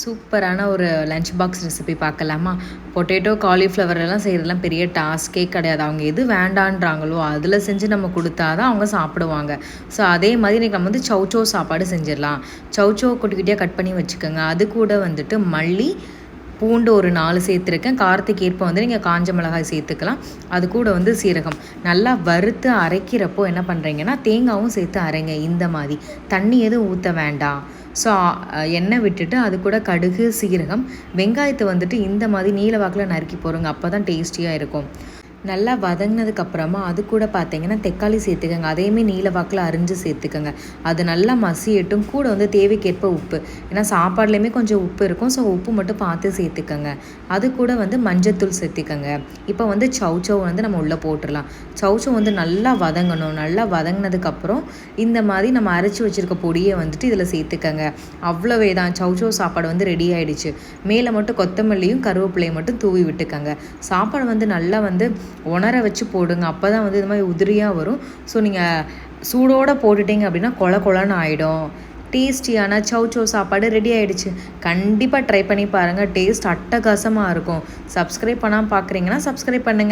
சூப்பரான ஒரு lunch box recipe பார்க்கலாமா? பொட்டேட்டோ, காலிஃப்ளவர்லாம் செய்கிறதுலாம் பெரிய டாஸ்க்கே கிடையாது. அவங்க எது வேண்டான்றாங்களோ அதில் செஞ்சு நம்ம கொடுத்தா தான் அவங்க சாப்பிடுவாங்க. ஸோ அதே மாதிரி இன்றைக்கி நம்ம வந்து சௌச்சௌ சாப்பாடு செஞ்சிடலாம். சௌச்சௌ குட்டி குட்டியாக கட் பண்ணி வச்சுக்கோங்க. அது கூட வந்துட்டு மல்லி, பூண்டு ஒரு 4 சேர்த்துருக்கேன். காரத்துக்கு ஏற்ப வந்து நீங்கள் காஞ்ச மிளகாய் சேர்த்துக்கலாம். அது கூட வந்து சீரகம் நல்லா வறுத்து அரைக்கிறப்போ என்ன பண்ணுறீங்கன்னா தேங்காயும் சேர்த்து அரைங்க. இந்த மாதிரி தண்ணி எதுவும் ஊற்ற வேண்டாம். ஸோ எண்ணெய் விட்டுட்டு அது கூட கடுகு, சீரகம், வெங்காயத்தை வந்துட்டு இந்த மாதிரி நீல வாக்கில் நறுக்கி போடுங்க. அப்போ தான் டேஸ்டியாக இருக்கும். நல்லா வதங்கினதுக்கப்புறமா அது கூட பார்த்தீங்கன்னா தக்காளி சேர்த்துக்கோங்க. அதையுமே நீல வாக்கில் அரிஞ்சு சேர்த்துக்கோங்க. அது நல்லா மசியட்டும். கூட வந்து தேவைக்கேற்ப உப்பு, ஏன்னா சாப்பாடுலேயுமே கொஞ்சம் உப்பு இருக்கும். ஸோ உப்பு மட்டும் பார்த்து சேர்த்துக்கோங்க. அது கூட வந்து மஞ்சத்தூள் சேர்த்துக்கோங்க. இப்போ வந்து சௌச்சௌ வந்து நம்ம உள்ளே போட்டுடலாம். சௌச்சௌ வந்து நல்லா வதங்கணும். நல்லா வதங்கினதுக்கப்புறம் இந்த மாதிரி நம்ம அரைச்சி வச்சுருக்க பொடியை வந்துட்டு இதில் சேர்த்துக்கோங்க. அவ்வளவே தான், சௌச்சௌ சாப்பாடு வந்து ரெடி ஆகிடுச்சு. மேலே மட்டும் கொத்தமல்லியும் கருவேப்பிலையும் மட்டும் தூவி விட்டுக்கோங்க. சாப்பாடு வந்து நல்லா வந்து உணர வச்சு போடுங்க. அப்போ தான் வந்து இது மாதிரி உதிரியாக வரும். ஸோ நீங்கள் சூடோடு போட்டுட்டிங்க அப்படின்னா கொல கொலன்னு ஆகிடும். டேஸ்டியான சௌச்சௌ சாப்பாடு ரெடி ஆகிடுச்சு. கண்டிப்பாக ட்ரை பண்ணி பாருங்கள். டேஸ்ட் அட்டகாசமாக இருக்கும். சப்ஸ்கிரைப் பண்ணாமல் பார்க்குறீங்கன்னா சப்ஸ்கிரைப் பண்ணுங்கள்.